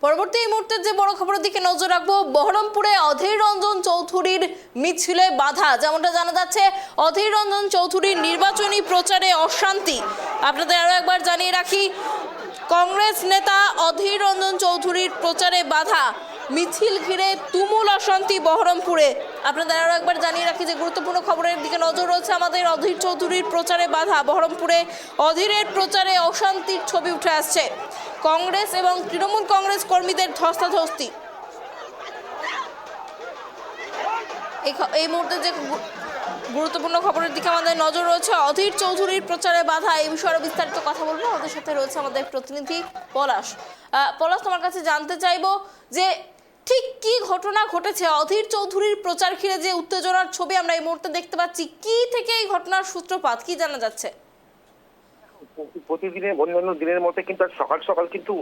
পরবর্তী এই মুহূর্তে যে বড় খবরের দিকে নজর রাখবো, বহরমপুরে অধীর রঞ্জন চৌধুরীর মিছিলে বাধা। যেমনটা জানা যাচ্ছে, অধীর রঞ্জন চৌধুরীর নির্বাচনী প্রচারে অশান্তি। আপনাদের আরো একবার জানিয়ে রাখি, কংগ্রেস নেতা অধীর রঞ্জন চৌধুরীর প্রচারে বাধা, মিছিল ঘিরে তুমুল অশান্তি বহরমপুরে। আপনাদের আরো একবার জানিয়ে রাখি যে গুরুত্বপূর্ণ খবরের দিকে নজর রয়েছে আমাদের। অধীর চৌধুরীর প্রচারে বাধা, বহরমপুরে অধীরের প্রচারে অশান্তির ছবি উঠে আসছে। কংগ্রেস এবং তৃণমূল কংগ্রেস কর্মীদের ধস্তাধস্তি। এই মুহূর্তে যে গুরুত্বপূর্ণ খবরের দিকে আমাদের নজর রয়েছে, অধীর চৌধুরীর প্রচারে বাধা। এই বিষয়ে বিস্তারিত কথা বলবো, আমাদের সাথে রয়েছে আমাদের প্রতিনিধি পলাশ। পলাশ, তোমার কাছে জানতে চাইবো যে ঠিক কি ঘটনা ঘটেছে? অধীর চৌধুরীর প্রচার ঘিরে যে উত্তেজনার ছবি আমরা এই মুহূর্তে দেখতে পাচ্ছি, কি থেকে এই ঘটনার সূত্রপাত, কি জানা যাচ্ছে? প্রতিদিনের অন্যান্য দিনের মধ্যে কিন্তু সকাল সকাল কিন্তু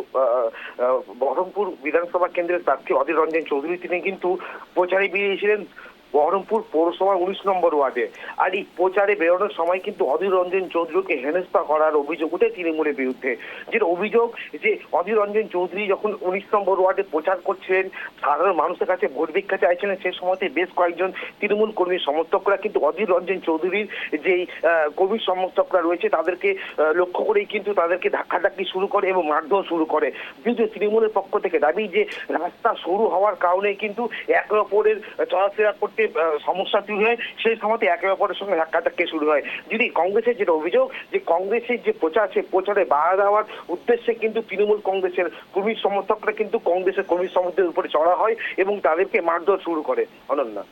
বহরমপুর বিধানসভা কেন্দ্রের প্রার্থী অধীর রঞ্জন চৌধুরী তিনি কিন্তু প্রচারে বেরিয়েছিলেন বহরমপুর পৌরসভা 19 নম্বর ওয়ার্ডে। আর এই প্রচারে বেরোনোর সময় কিন্তু অধীর রঞ্জন চৌধুরীকে হেনস্থা করার অভিযোগ উঠে তৃণমূলের বিরুদ্ধে। যেটা অভিযোগ যে অধীর রঞ্জন চৌধুরী যখন 19 নম্বর ওয়ার্ডে প্রচার করছিলেন, সাধারণ মানুষের কাছে ভোট ভিক্ষা চাইছিলেন, সে সময়তে বেশ কয়েকজন তৃণমূল কর্মীর সমর্থকরা কিন্তু অধীর রঞ্জন চৌধুরীর যেই কর্মী সমর্থকরা রয়েছে তাদেরকে লক্ষ্য করেই কিন্তু তাদেরকে ধাক্কাধাক্কি শুরু করে এবং মারধর শুরু করে। কিন্তু তৃণমূলের পক্ষ থেকে দাবি যে রাস্তা শুরু হওয়ার কারণে কিন্তু একে অপরের চলাফেরা করতে সমস্যা তৈরি হয়, সেই সময়তে একে অপরের সঙ্গে ধাক্কাধাক্কি শুরু হয়। যদি কংগ্রেসের যেটা অভিযোগ যে কংগ্রেসের যে প্রচার, সেই প্রচারে বাধা দেওয়ার উদ্দেশ্যে কিন্তু তৃণমূল কংগ্রেসের কর্মী সমর্থকরা কিন্তু কংগ্রেসের কর্মী সমর্থকদের উপরে চড়া হয় এবং তাদেরকে মারধর শুরু করে। অনন্যা,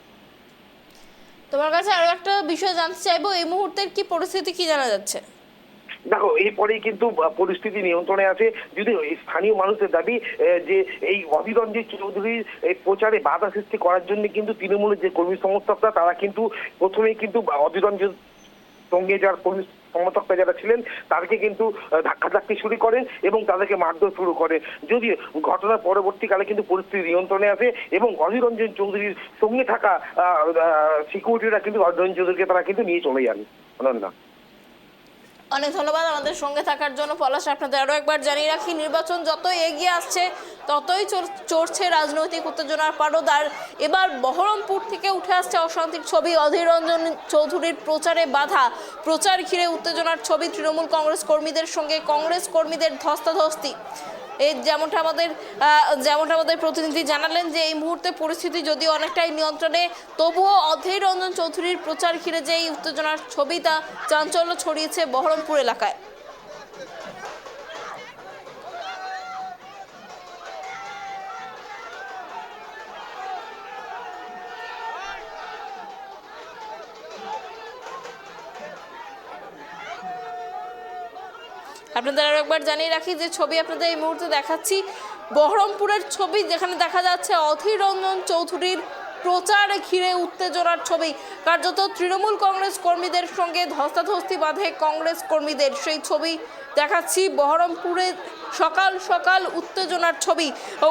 তোমার কাছে আরো একটা বিষয় জানতে চাইবো, এই মুহূর্তের কি পরিস্থিতি, কি জানা যাচ্ছে? দেখো, এরপরেই কিন্তু পরিস্থিতি নিয়ন্ত্রণে আছে। যদি স্থানীয় মানুষের দাবি যে এই অধীর রঞ্জন চৌধুরীর প্রচারে বাধা সৃষ্টি করার জন্য কিন্তু তৃণমূলের যে কর্মী সমর্থকরা তারা কিন্তু প্রথমেই কিন্তু অধীর রঞ্জন সঙ্গে যার কর্মী সমর্থকরা যারা ছিলেন তাদেরকে কিন্তু ধাক্কাধাক্কি শুরু করেন এবং তাদেরকে মারধর শুরু করে। যদি ঘটনার পরবর্তীকালে কিন্তু পরিস্থিতি নিয়ন্ত্রণে আসে এবং অধীর রঞ্জন চৌধুরীর সঙ্গে থাকা সিকিউরিটিরা কিন্তু অধীর রঞ্জন চৌধুরীকে তারা কিন্তু নিয়ে চলে যান। অনন্যা, অনেক ধন্যবাদ আমাদের সঙ্গে থাকার জন্য পলাশ। আপনাদের আরো একবার জানিয়ে রাখি, নির্বাচন যতই এগিয়ে আসছে ততই চড়ছে রাজনৈতিক উত্তেজনার পারদ। আর এবার বহরমপুর থেকে উঠে আসছে অশান্তির ছবি, অধীর রঞ্জন চৌধুরীর প্রচারে বাধা, প্রচার ঘিরে উত্তেজনার ছবি, তৃণমূল কংগ্রেস কর্মীদের সঙ্গে কংগ্রেস কর্মীদের ধস্তাধস্তি। এই যেমনটা আমাদের প্রতিনিধি জানালেন যে এই মুহূর্তে পরিস্থিতি যদিও অনেকটাই নিয়ন্ত্রণে, তবুও অধীর রঞ্জন চৌধুরীর প্রচার ঘিরে যে এই উত্তেজনার ছবি তা চাঞ্চল্য ছড়িয়েছে বহরমপুর এলাকায়। আপনাদের আরো একবার জানিয়ে রাখি যে ছবি আপনাদের এই মুহূর্তে দেখাচ্ছি, বহরমপুরের ছবি, যেখানে দেখা যাচ্ছে অধীর রঞ্জন চৌধুরীর প্রচার ঘিরে উত্তেজনার ছবি। কার্যত তৃণমূল কংগ্রেস কর্মীদের সঙ্গে ধস্তাধস্তি বাঁধে কংগ্রেস কর্মীদের, সেই ছবি দেখাচ্ছি। বহরমপুরে সকাল সকাল উত্তেজনার ছবি।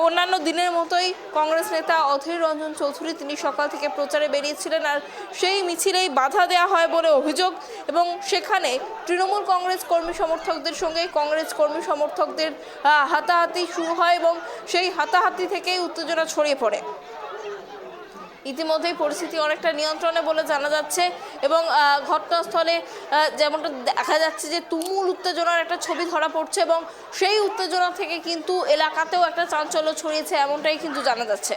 অন্যান্য দিনের মতোই কংগ্রেস নেতা অধীর রঞ্জন চৌধুরী তিনি সকাল থেকে প্রচারে বেরিয়েছিলেন, আর সেই মিছিলেই বাধা দেওয়া হয় বলে অভিযোগ এবং সেখানে তৃণমূল কংগ্রেস কর্মী সমর্থকদের সঙ্গে কংগ্রেস কর্মী সমর্থকদের হাতাহাতি শুরু হয় এবং সেই হাতাহাতি থেকেই উত্তেজনা ছড়িয়ে পড়ে। ইতিমধ্যেই পরিস্থিতি অনেকটা নিয়ন্ত্রণে বলে জানা যাচ্ছে এবং ঘটনাস্থলে যেমনটা দেখা যাচ্ছে যে তুমুল উত্তেজনার একটা ছবি ধরা পড়ছে এবং সেই উত্তেজনা থেকে কিন্তু এলাকাতেও একটা চাঞ্চল্য ছড়িয়েছে, এমনটাই কিন্তু জানা যাচ্ছে।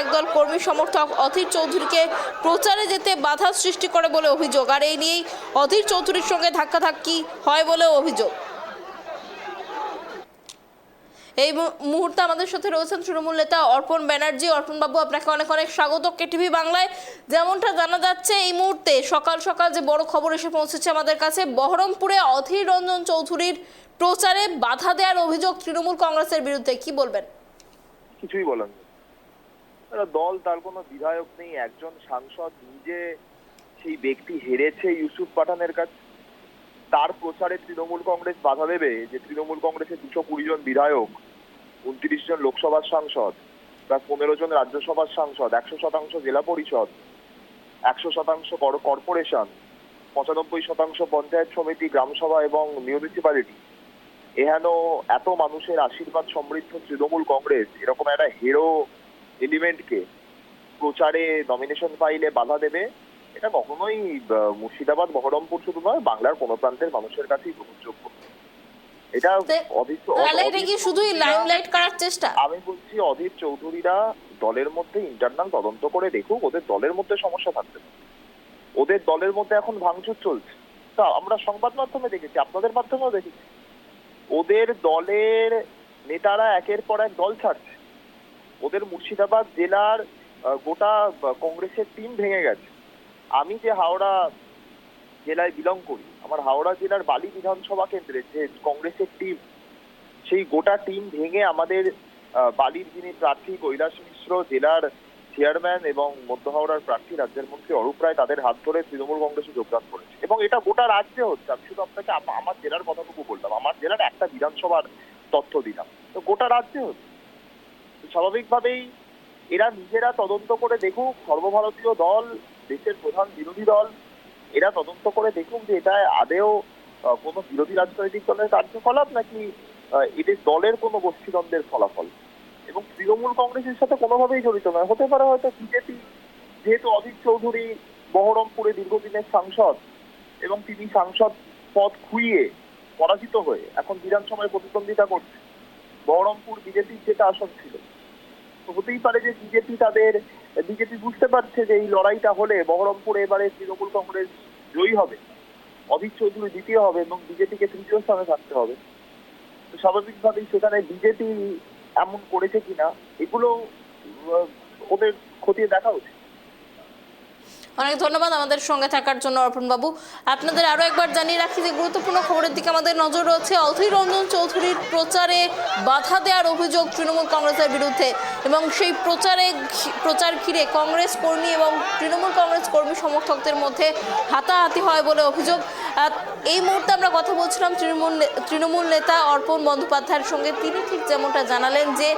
একদল কর্মী সমর্থক অধীর চৌধুরীকে প্রচারে যেতে বাধা সৃষ্টি করে বলে অভিযোগ, আর এই নিয়েই অধীর চৌধুরীর সঙ্গে ধাক্কাধাক্কি হয় বলে অভিযোগ। এই মুহূর্তে আমাদের সাথে রয়েছেন তৃণমূল নেতা অর্পণ ব্যানার্জি। অর্পণ বাবু, আপনাকে অনেক অনেক স্বাগত কেটিভি বাংলায়। যেমনটা জানা যাচ্ছে এই মুহূর্তে সকাল সকাল যে বড় খবর এসে পৌঁছেছে আমাদের কাছে, বহরমপুরে অধীর রঞ্জন চৌধুরীর প্রচারে বাধা দেওয়ার অভিযোগ তৃণমূল কংগ্রেসের বিরুদ্ধে, কি বলবেন? কিছুই বলেন দল, তার কোনো বিধায়ক নেই, একজন সাংসদ নিজে সেই ব্যক্তি হেরেছে ইউসুফ পাঠানের কাছে। তার প্রচারে তৃণমূল কংগ্রেস বাধা দেবে? যে তৃণমূল কংগ্রেসের 220 জন বিধায়ক, 29 জন লোকসভার সাংসদ, প্রায় 15 জন রাজ্যসভার সাংসদ, 100% জেলা পরিষদ, 100% কর্পোরেশন, 95% পঞ্চায়েত সমিতি, গ্রামসভা এবং মিউনিসিপ্যালিটি, এহেন এত মানুষের আশীর্বাদ সমৃদ্ধ তৃণমূল কংগ্রেস এরকম একটা হিরো এলিমেন্টকে প্রচারে নমিনেশন ফাইলে বাধা দেবে? এটা কখনোই মুর্শিদাবাদ, বহরমপুর শুধু নয়, বাংলার কোনো প্রান্তের মানুষের কাছেই গ্রহণযোগ্য। এটা শুধুই লাইমলাইট করার চেষ্টা। আমি বলছি, অধীর চৌধুরীরা দলের মধ্যে ইন্টারনাল তদন্ত করে দেখুক, ওদের দলের মধ্যে সমস্যা থাকতে পারে। ওদের দলের মধ্যে এখন ভাঙচুর চলছে, তা আমরা সংবাদ মাধ্যমে দেখেছি, আপনাদের মাধ্যমেও দেখেছি। ওদের দলের নেতারা একের পর এক দল ছাড়ছে। ওদের মুর্শিদাবাদ জেলার গোটা কংগ্রেসের টিম ভেঙে গেছে। আমি যে হাওড়া জেলায় বিলং করি, আমার হাওড়া জেলার বালি বিধানসভা কেন্দ্রে যে কংগ্রেসের টিম, সেই গোটা টিম ভেঙে আমাদের বালির যিনি প্রার্থী কৈলাস মিশ্র, জেলার চেয়ারম্যান এবং মধ্য হাওড়ার প্রার্থী রাজ্যের মন্ত্রী অরূপ রায়, তাদের হাত ধরে তৃণমূল কংগ্রেসে যোগদান করেছে। এবং এটা গোটা রাজ্যে হচ্ছে। আমি শুধু আপনাকে আমার জেলার কথাটুকু বললাম, আমার জেলার একটা বিধানসভার তথ্য দিলাম, তো গোটা রাজ্যে হচ্ছে। স্বাভাবিকভাবেই এরা নিজেরা তদন্ত করে দেখুক, সর্বভারতীয় দল, দেশের প্রধান বিরোধী দল, এরা তদন্ত করে দেখুক যে এটা আদেও কোনো বিরোধী রাজনৈতিক দলের কার্যকলাপ নাকি এদের দলের কোনো গোষ্ঠীদ্বন্দ্বের ফলাফল। এবং তৃণমূল কংগ্রেসের সাথে কোনোভাবেই জড়িত নয়। হতে পারে হয়তো বিজেপি, যেহেতু অধীর চৌধুরী বহরমপুরে দীর্ঘদিনের সাংসদ এবং তিনি সাংসদ পদ খুইয়ে পরাজিত হয়ে এখন বিধানসভায় প্রতিদ্বন্দ্বিতা করছে। বহরমপুর বিজেপির যেটা আসন ছিল, তো হতেই পারে যে বিজেপি বুঝতে পারছে যে এই লড়াইটা হলে বহরমপুরে এবারে তৃণমূল কংগ্রেস জয়ী হবে, অধীর চৌধুরী দ্বিতীয় হবে এবং বিজেপিকে তৃতীয় স্থানে থাকতে হবে। তো স্বাভাবিকভাবেই সেখানে বিজেপি এমন করেছে কিনা এগুলো ওদের খতিয়ে দেখা উচিত। অনেক ধন্যবাদ আমাদের সঙ্গে থাকার জন্য অর্পণ বাবু। আপনাদের আরো একবার জানিয়ে রাখি যে গুরুত্বপূর্ণ খবরের দিকে আমাদের নজর রয়েছে। অধীর রঞ্জন চৌধুরীর প্রচারে বাধা দেওয়ার অভিযোগ তৃণমূল কংগ্রেসের বিরুদ্ধে, এবং সেই প্রচার ঘিরে কংগ্রেস কর্মী এবং তৃণমূল কংগ্রেস কর্মী সমর্থকদের মধ্যে হাতাহাতি হয় বলে অভিযোগ। এই মুহূর্তে আমরা কথা বলছিলাম তৃণমূল নেতা অর্পণ বন্দ্যোপাধ্যায়ের সঙ্গে। তিনি ঠিক যেমনটা জানালেন যে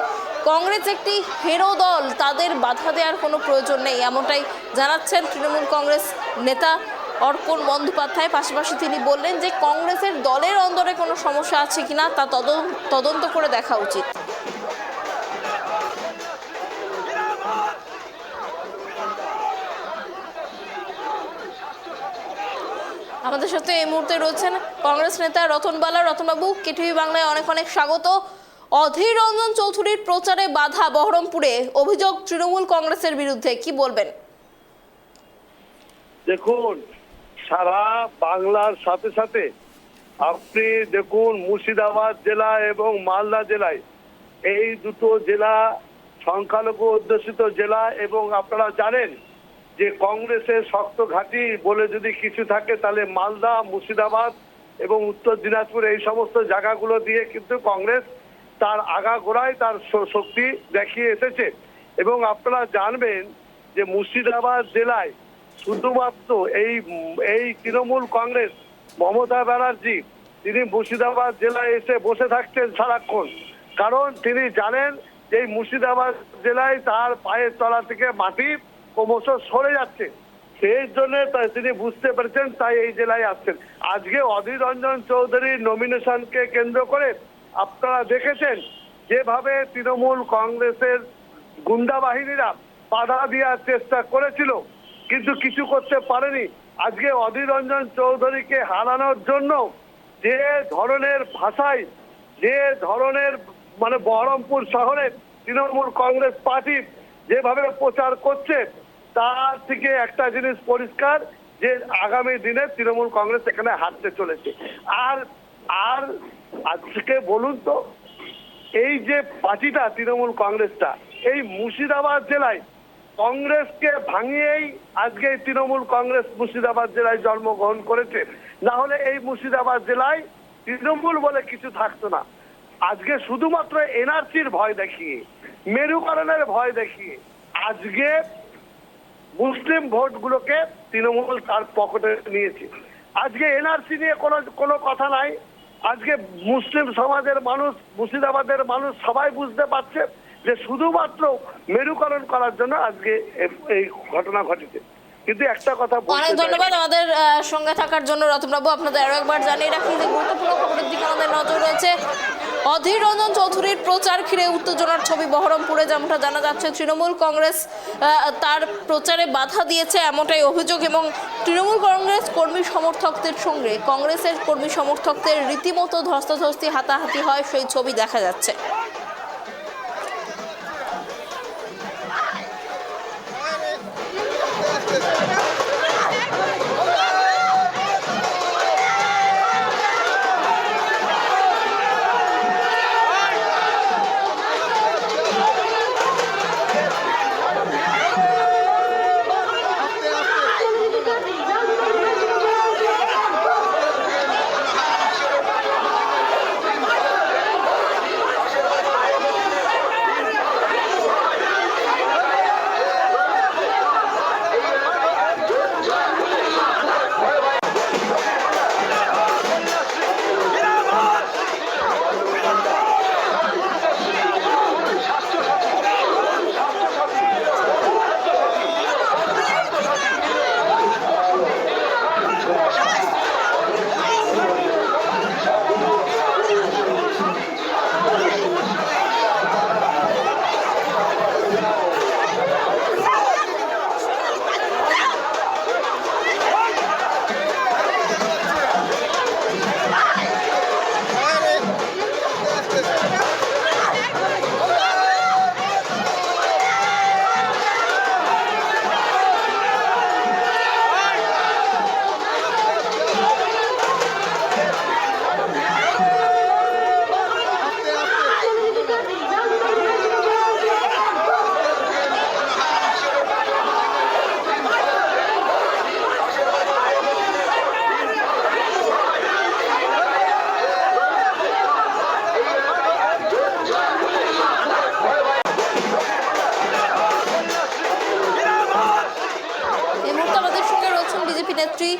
কংগ্রেস একটি হিরো দল, তাদের বাধা দেওয়ার কোনো প্রয়োজন নেই, এমনটাই জানাচ্ছেন তৃণমূল কংগ্রেস নেতা অর্পণ বন্দ্যোপাধ্যায়। পাশাপাশি তিনি বললেন যে কংগ্রেসের দলের অন্দরে কোনো সমস্যা আছে কিনা তা তদন্ত করে দেখা উচিত। আমাদের সাথে এই মুহূর্তে রয়েছেন কংগ্রেস নেতা রতনবালা। রতনবাবু, কেটিভি বাংলায় অনেক অনেক স্বাগত। অধীর রঞ্জন চৌধুরীর প্রচারে বাধা বহরমপুরে, অভিযোগ তৃণমূল কংগ্রেসের বিরুদ্ধে, কি বলবেন? দেখুন, সারা বাংলার সাথে সাথে আপনি দেখুন মুর্শিদাবাদ জেলা এবং মালদা জেলায়, এই দুটো জেলা সংখ্যালঘু অধ্যুষিত জেলা, এবং আপনারা জানেন যে কংগ্রেসের শক্ত ঘাঁটি বলে যদি কিছু থাকে তাহলে মালদা, মুর্শিদাবাদ এবং উত্তর দিনাজপুর, এই সমস্ত জায়গাগুলো দিয়ে কিন্তু কংগ্রেস তার আগাগোড়ায় তার শক্তি দেখিয়ে এসেছে। এবং আপনারা জানবেন যে মুর্শিদাবাদ জেলায় শুধুমাত্র এই তৃণমূল কংগ্রেস, মমতা ব্যানার্জি, তিনি মুর্শিদাবাদ জেলায় এসে বসে থাকতেন সারাক্ষণ, কারণ তিনি জানেন যে এই মুর্শিদাবাদ জেলায় তার পায়ের তলা থেকে মাটি ক্রমশ সরে যাচ্ছে। সেই জন্য তিনি বুঝতে পেরেছেন, তাই এই জেলায় আসছেন। আজকে অধীর রঞ্জন চৌধুরীর নমিনেশনকে কেন্দ্র করে আপনারা দেখেছেন যেভাবে তৃণমূল কংগ্রেসের গুন্ডা বাহিনীরা বাধা দেওয়ার চেষ্টা করেছিল, কিন্তু কিছু করতে পারেনি। আজকে অধীর রঞ্জন চৌধুরীকে হারানোর জন্য যে ধরনের ভাষায়, যে ধরনের বহরমপুর শহরে তৃণমূল কংগ্রেস পার্টি যেভাবে প্রচার করছে, তার থেকে একটা জিনিস পরিষ্কার যে আগামী দিনে তৃণমূল কংগ্রেস এখানে হারতে চলেছে। আর আজকে বলুন তো, এই যে পার্টিটা তৃণমূল কংগ্রেসটা, এই মুর্শিদাবাদ জেলায় কংগ্রেসকে ভাঙিয়েই আজকে এই তৃণমূল কংগ্রেস মুর্শিদাবাদ জেলায় জন্মগ্রহণ করেছে। না হলে এই মুর্শিদাবাদ জেলায় তৃণমূল বলে কিছু থাকতো না। আজকে শুধুমাত্র এনআরসির ভয় দেখিয়ে, মেরুকরণের ভয় দেখিয়ে আজকে মুসলিম ভোটগুলোকে তৃণমূল তার পকেটে নিয়েছে। আজকে এনআরসি নিয়ে কোনো কথা নাই। আজকে মুসলিম সমাজের মানুষ, মুর্শিদাবাদের মানুষ সবাই বুঝতে পারছে যে শুধুমাত্র মেরুকরণ করার জন্য আজকে এই ঘটনা ঘটেছে। কিন্তু একটা কথা অনেক ধন্যবাদ আমাদের সঙ্গে থাকার জন্য রতনবাবু। আপনাদের আরো একবার জানিয়ে রাখি যে গুরুত্বপূর্ণ খবরের দিকে আমাদের নজর রয়েছে। অধীর রঞ্জন চৌধুরীর প্রচার ঘিরে উত্তেজনার ছবি বহরমপুরে। যেমনটা জানা যাচ্ছে, তৃণমূল কংগ্রেস তার প্রচারে বাধা দিয়েছে এমনটাই অভিযোগ, এবং তৃণমূল কংগ্রেস কর্মী সমর্থকদের সঙ্গে কংগ্রেসের কর্মী সমর্থকদের রীতিমতো ধস্তাধস্তি, হাতাহাতি হয়, সেই ছবি দেখা যাচ্ছে। নেত্রী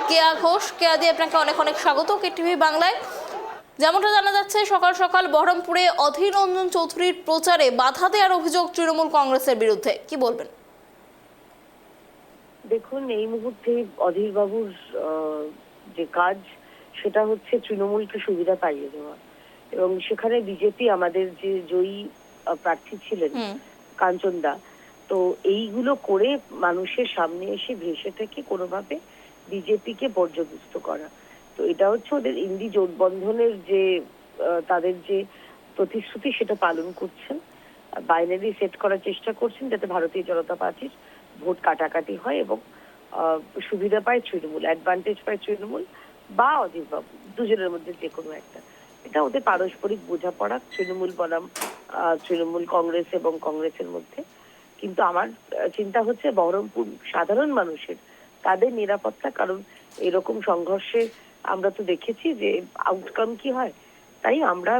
কেয়া ঘোষ। কেয়া দিয়ে আপনাকে অনেক অনেক স্বাগত কেটিভি বাংলায়। যেমনটা জানা যাচ্ছে, সকাল সকাল বহরমপুরে অধীর রঞ্জন চৌধুরীর প্রচারে বাধা দেওয়ার অভিযোগ তৃণমূল কংগ্রেসের বিরুদ্ধে, কি বলবেন? দেখুন, এই মুহূর্তে অধীর বাবুর যে কাজ সেটা হচ্ছে তৃণমূলকে সুবিধা পাইয়ে দেওয়া, এবং সেখানে বিজেপি আমাদের যে জয়ী প্রার্থী ছিলেন কাঞ্চন দা, তো এইগুলো করে মানুষের সামনে এসে ভেসে থেকে কোনোভাবে বিজেপিকে পর্যদস্ত করা। তো এটা হচ্ছে ওদের ইন্ডি জোটবন্ধনের যে তাদের যে প্রতিশ্রুতি সেটা পালন করছেন। বাইনারি সেট করার চেষ্টা করছেন যাতে ভারতীয় জনতা পার্টির ভোট কাটাকাটি হয় এবং সুবিধা পায় তৃণমূল, অ্যাডভান্টেজ পায় তৃণমূল বা অধীর বাবু, দুজনের মধ্যে যে কোনো একটা। এটা ওদের পারস্পরিক বোঝাপড়া তৃণমূল বনাম তৃণমূল কংগ্রেস এবং কংগ্রেসের মধ্যে। কিন্তু আমার চিন্তা হচ্ছে বহরমপুর সাধারণ মানুষের তাদের নিরাপত্তা, কারণ এরকম সংঘর্ষে আমরা তো দেখেছি যে আউটকাম কি হয়। তাই আমরা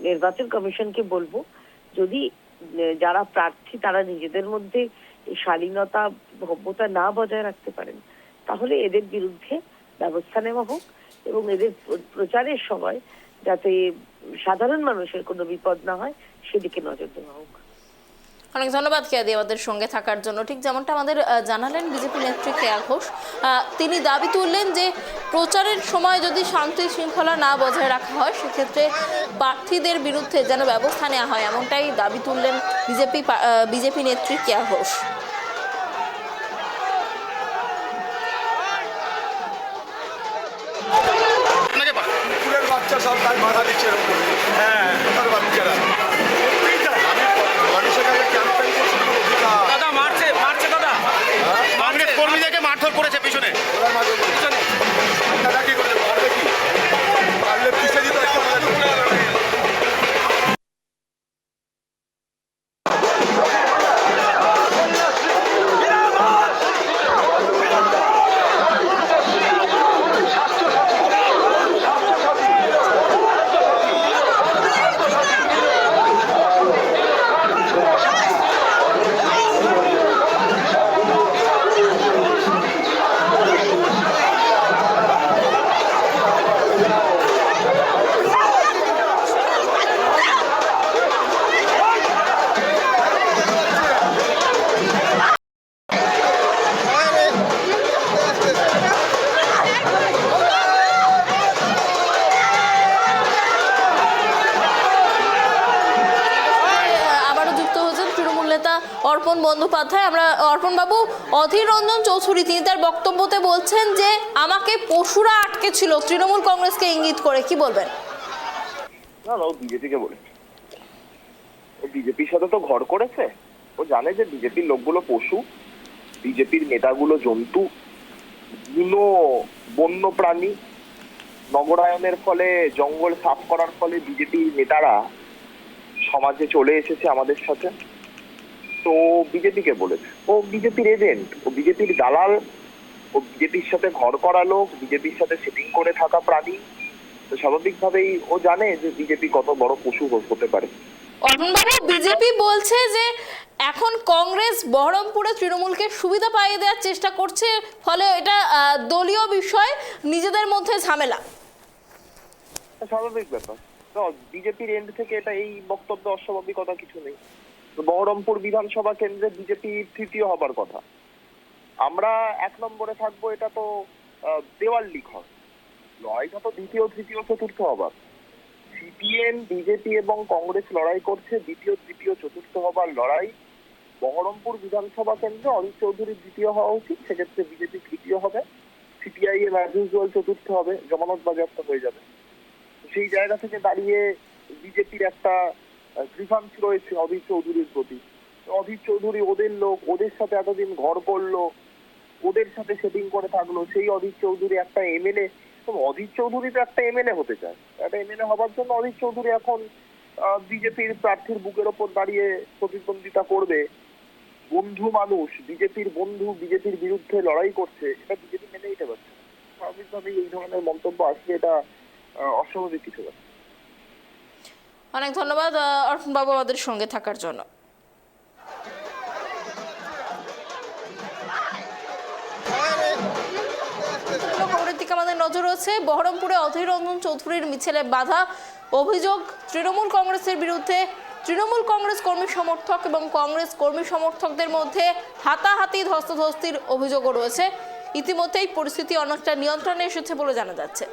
নির্বাচন কমিশনকে বলবো, যদি যারা প্রার্থী তারা নিজেদের মধ্যে শালীনতা ভব্যতা না বজায় রাখতে পারেন, তাহলে এদের বিরুদ্ধে ব্যবস্থা নেওয়া হোক এবং এদের প্রচারের সময় যাতে সাধারণ মানুষের কোনো বিপদ না হয় সেদিকে নজর দেওয়া হোক। অনেক ধন্যবাদ কেয়া দিয়ে আমাদের সঙ্গে থাকার জন্য। ঠিক যেমনটা আমাদের জানালেন বিজেপি নেত্রী কেয়া ঘোষ, তিনি দাবি তুললেন যে প্রচারের সময় যদি শান্তি শৃঙ্খলা না বজায় রাখা হয় সেক্ষেত্রে প্রার্থীদের বিরুদ্ধে যেন ব্যবস্থা নেওয়া হয়, এমনটাই দাবি তুললেন বিজেপি নেত্রী কেয়া ঘোষ। বাচ্চা সব তাই বাধা দিচ্ছে, হ্যাঁ বাচ্চারা দাদা মারছে দাদা, কংগ্রেস কর্মীদেরকে মারধর করেছে পিছনে। দাদা কি করে অর্পণ বন্দ্যোপাধ্যায়। আমরা অর্পণ বাবু, অধীর রঞ্জন চৌধুরী তিনি তার বক্তব্যতে বলছেন যে আমাকে পশুরা আটকে ছিল, তৃণমূল কংগ্রেসকে ইঙ্গিত করে, কি বলবেন? না ও বিজেপিকে বলেছে, ও বিজেপির সাথে তো ঘর করেছে। ও জানে যে বিজেপির লোকগুলো পশু, বিজেপির নেতাগুলো জন্তু, বুনো বন্য প্রাণী। নগরায়নের ফলে, জঙ্গল সাফ করার ফলে বিজেপির নেতারা সমাজে চলে এসেছে আমাদের সাথে। তো বিজেপিকে বলেছে, ও বিজেপির এজেন্ট, ও বিজেপির দালাল, ও বিজেপির সাথে ঘর করা লোক, বিজেপির সাথে সেটিং করে থাকা প্রাণী। তো স্বাভাবিকভাবেই ও জানে যে বিজেপি কত বড় পশু হতে পারে। অর্পণ বাবু, বিজেপি বলছে যে এখন কংগ্রেস বহরমপুরে তৃণমূলকে সুবিধা পাইয়ে দেওয়ার চেষ্টা করছে, ফলে এটা দলীয় বিষয়, নিজেদের মধ্যে ঝামেলা। স্বাভাবিক ব্যাপার। তো বিজেপির এন্ড থেকে এটা এই বক্তব্য অস্বাভাবিকতা কিছু নেই। তো বহরমপুর বিধানসভা কেন্দ্রে বিজেপি তৃতীয় হবার কথা, আমরা 1 নম্বরে থাকবো, এটা তো দেওয়াল লিখন। লড়াইটা তো দ্বিতীয়, তৃতীয়, চতুর্থ হবার। সিপিএম, বিজেপি এবং কংগ্রেস লড়াই করছে দ্বিতীয়, তৃতীয়, চতুর্থ হবার লড়াই। বহরমপুর বিধানসভা কেন্দ্রে অধীর চৌধুরী দ্বিতীয় হওয়া উচিত, সেক্ষেত্রে বিজেপি তৃতীয় হবে, সিপিআইএম অ্যাজ ইউজুয়াল চতুর্থ হবে, জমানত বাজেয়াপ্ত হয়ে যাবে। সেই জায়গা থেকে দাঁড়িয়ে বিজেপির একটা গ্রিভান্স রয়েছে অধীর চৌধুরীর প্রতি। অধীর চৌধুরী ওদের লোক, ওদের সাথে এতদিন ঘর করলো, ওদের সাথে সেটিং করে থাকলো। সেই অধীর চৌধুরী একটা এমএলএ, অধীর চৌধুরী তো একটা এমএলএ হতে চায়। একটা এমএলএ হবার জন্য অধীর চৌধুরী এখন বিজেপির প্রার্থীর বুকের ওপর দাঁড়িয়ে প্রতিদ্বন্দ্বিতা করবে। বন্ধু মানুষ, বিজেপির বন্ধু বিজেপির বিরুদ্ধে লড়াই করছে, এটা বিজেপি মেনে নিতে পারছে। স্বাভাবিকভাবেই এই ধরনের মন্তব্য আসলে এটা অস্বাভাবিক কিছু না। অনেক ধন্যবাদ অর্পণ বাবু আমাদের সঙ্গে থাকার জন্য। খবরের দিকে আমাদের নজর রয়েছে। বহরমপুরে অধীর রঞ্জন চৌধুরীর মিছিলে বাধা, অভিযোগ তৃণমূল কংগ্রেসের বিরুদ্ধে। তৃণমূল কংগ্রেস কর্মী সমর্থক এবং কংগ্রেস কর্মী সমর্থকদের মধ্যে হাতাহাতি, ধস্তাধস্তির অভিযোগও রয়েছে। ইতিমধ্যেই পরিস্থিতি অনেকটা নিয়ন্ত্রণে এসেছে বলে জানা যাচ্ছে।